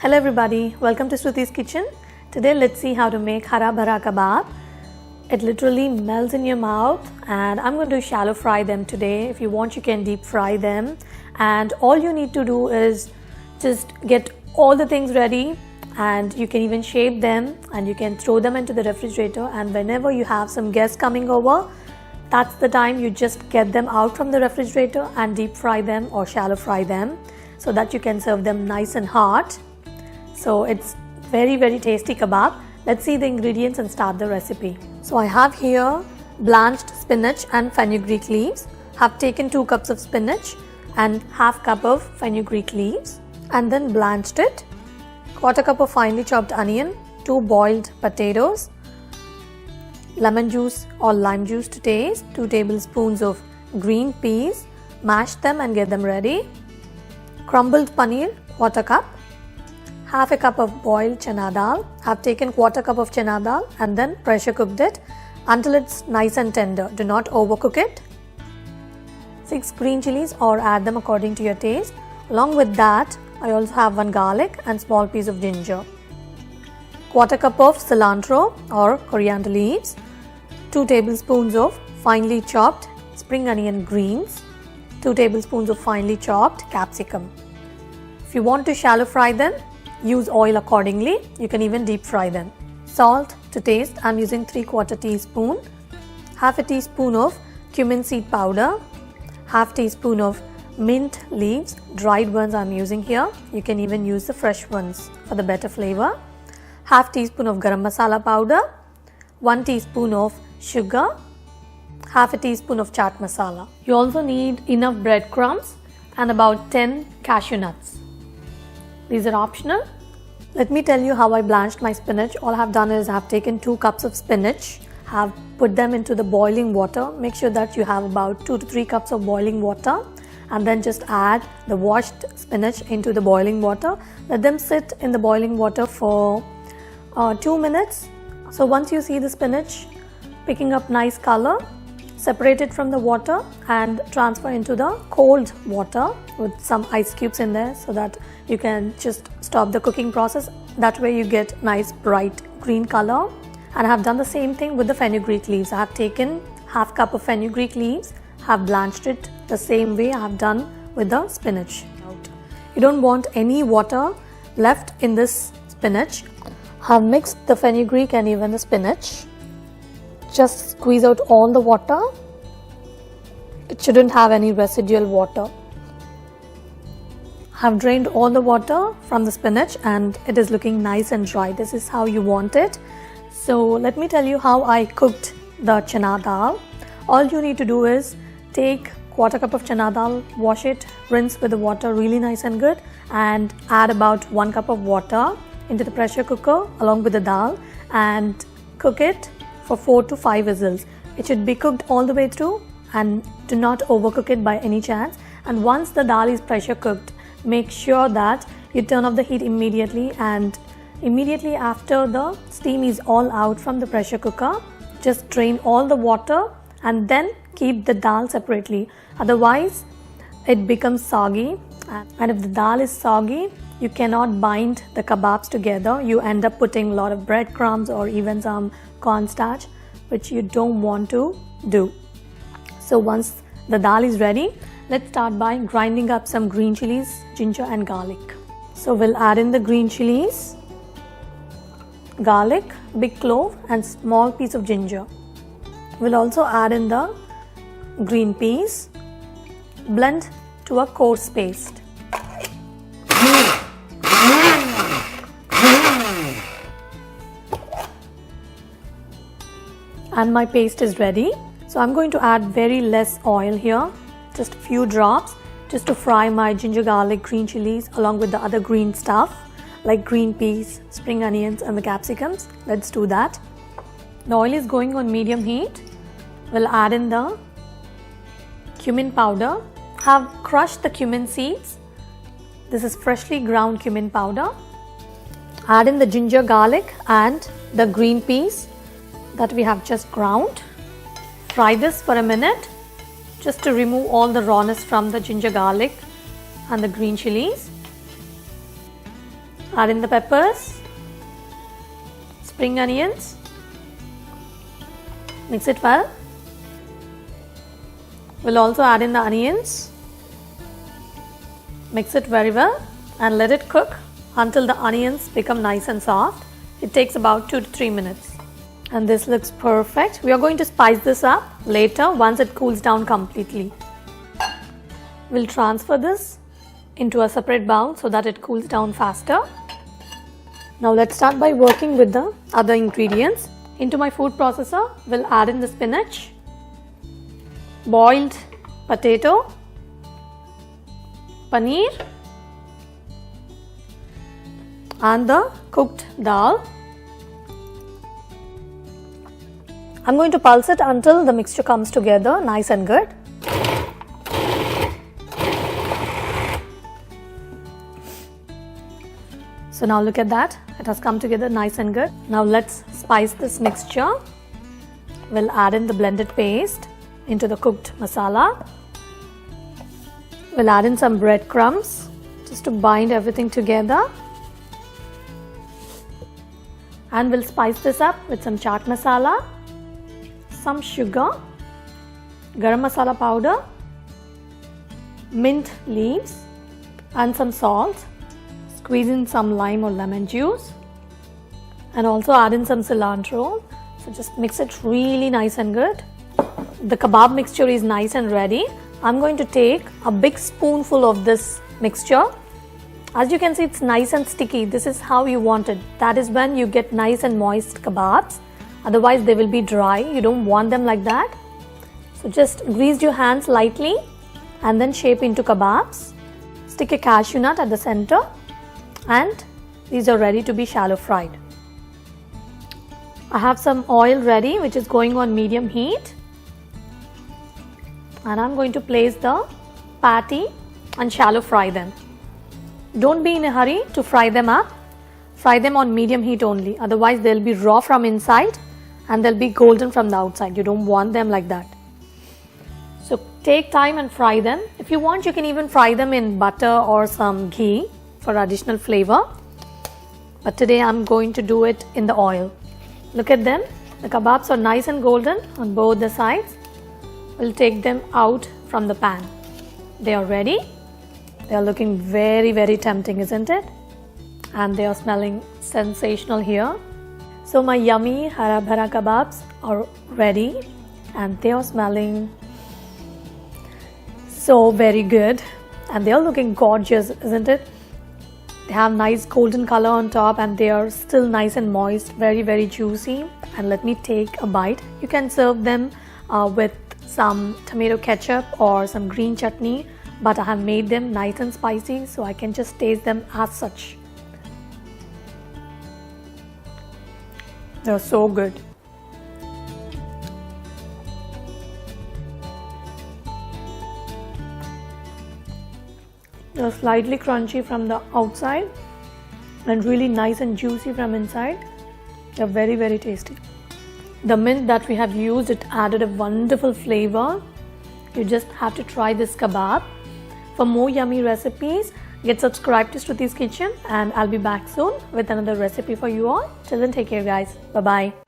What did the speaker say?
Hello everybody, welcome to Sruti's kitchen. Today let's see how to make Hara Bhara Kebab. It literally melts in your mouth and I'm going to shallow fry them today. If you want you can deep fry them, and all you need to do is just get all the things ready, and you can even shape them and you can throw them into the refrigerator, and whenever you have some guests coming over, that's the time you just get them out from the refrigerator and deep fry them or shallow fry them so that you can serve them nice and hot. So it's very tasty kebab. Let's see the ingredients and start the recipe. So I have here blanched spinach and fenugreek leaves. Have taken 2 cups of spinach and half cup of fenugreek leaves and then blanched it. 1/4 cup of finely chopped onion, 2 boiled potatoes, lemon juice or lime juice to taste, 2 tablespoons of green peas, mash them and get them ready. Crumbled paneer, 1/4 cup. Half a cup of boiled Chanadal. Have taken 1/4 cup of Chanadal and then pressure cooked it until it's nice and tender. Do not overcook it. 6 green chilies, or add them according to your taste. Along with that, I also have 1 garlic and small piece of ginger. 1/4 cup of cilantro or coriander leaves. 2 tablespoons of finely chopped spring onion greens. 2 tablespoons of finely chopped capsicum. If you want to shallow fry them, use oil accordingly. You can even deep fry them. Salt to taste. I'm using 3/4 teaspoon. Half a teaspoon of cumin seed powder. Half teaspoon of mint leaves, dried ones I'm using here. You can even use the fresh ones for the better flavor. Half teaspoon of garam masala powder. 1 teaspoon of sugar. Half a teaspoon of chaat masala. You also need enough breadcrumbs and about 10 cashew nuts. These are optional. Let me tell you how I blanched my spinach. All I have done is I have taken 2 cups of spinach, have put them into the boiling water. Make sure that you have about 2 to 3 cups of boiling water, and then just add the washed spinach into the boiling water. Let them sit in the boiling water for 2 minutes. So once you see the spinach picking up nice color, separate it from the water and transfer into the cold water with some ice cubes in there so that you can just stop the cooking process. That way you get nice bright green color. And I have done the same thing with the fenugreek leaves. I have taken half cup of fenugreek leaves, have blanched it the same way I have done with the spinach. You don't want any water left in this spinach. I have mixed the fenugreek and even the spinach. Just squeeze out all the water. It shouldn't have any residual water. I have drained all the water from the spinach and it is looking nice and dry. This is how you want it. So let me tell you how I cooked the chana dal. All you need to do is take 1/4 cup of chana dal, wash it, rinse with the water really nice and good, and add about 1 cup of water into the pressure cooker along with the dal and cook it for 4 to 5 whistles. It should be cooked all the way through, and do not overcook it by any chance. And once the dal is pressure cooked, make sure that you turn off the heat immediately, and immediately after the steam is all out from the pressure cooker, just drain all the water and then keep the dal separately. Otherwise it becomes soggy, and if the dal is soggy, you cannot bind the kebabs together. You end up putting a lot of breadcrumbs or even some cornstarch, which you don't want to do. So once the dal is ready, let's start by grinding up some green chilies, ginger and garlic. So we'll add in the green chilies, garlic, big clove and small piece of ginger. We'll also add in the green peas. Blend to a coarse paste. And my paste is ready. So I'm going to add very less oil here, just a few drops, just to fry my ginger, garlic, green chilies along with the other green stuff like green peas, spring onions and the capsicums. Let's do that. The oil is going on medium heat. We'll add in the cumin powder. Have crushed the cumin seeds. This is freshly ground cumin powder. Add in the ginger, garlic and the green peas that we have just ground. Fry this for a minute just to remove all the rawness from the ginger, garlic and the green chilies. Add in the peppers, spring onions, mix it well. We'll also add in the onions, mix it very well and let it cook until the onions become nice and soft. It takes about 2 to 3 minutes. And this looks perfect. We are going to spice this up later once it cools down completely. We'll transfer this into a separate bowl so that it cools down faster. Now let's start by working with the other ingredients. Into my food processor, we'll add in the spinach, boiled potato, paneer and the cooked dal. I'm going to pulse it until the mixture comes together nice and good. So now look at that, it has come together nice and good. Now let's spice this mixture. We'll add in the blended paste into the cooked masala. We'll add in some breadcrumbs just to bind everything together. And we'll spice this up with some chaat masala, some sugar, garam masala powder, mint leaves and some salt. Squeeze in some lime or lemon juice and also add in some cilantro. So just mix it really nice and good. The kebab mixture is nice and ready. I'm going to take a big spoonful of this mixture. As you can see, it's nice and sticky. This is how you want it. That is when you get nice and moist kebabs. Otherwise they will be dry. You don't want them like that. So just grease your hands lightly and then shape into kebabs. Stick a cashew nut at the center and these are ready to be shallow fried. I have some oil ready which is going on medium heat and I'm going to place the patty and shallow fry them. Don't be in a hurry to fry them up. Fry them on medium heat only, otherwise they'll be raw from inside and they'll be golden from the outside. You don't want them like that. So take time and fry them. If you want, you can even fry them in butter or some ghee for additional flavor. But today I'm going to do it in the oil. Look at them. The kebabs are nice and golden on both the sides. We'll take them out from the pan. They are ready. They are looking very, very tempting, isn't it? And they are smelling sensational here. So my yummy Hara Bhara Kebabs are ready and they are smelling so very good and they are looking gorgeous, isn't it? They have nice golden color on top and they are still nice and moist, very, very juicy. And let me take a bite. You can serve them with some tomato ketchup or some green chutney, but I have made them nice and spicy so I can just taste them as such. They're so good. They're slightly crunchy from the outside and really nice and juicy from inside. They're very, very tasty. The mint that we have used, it added a wonderful flavor. You just have to try this kebab. For more yummy recipes, get subscribed to Shruti's Kitchen and I'll be back soon with another recipe for you all. Till then, take care guys. Bye-bye.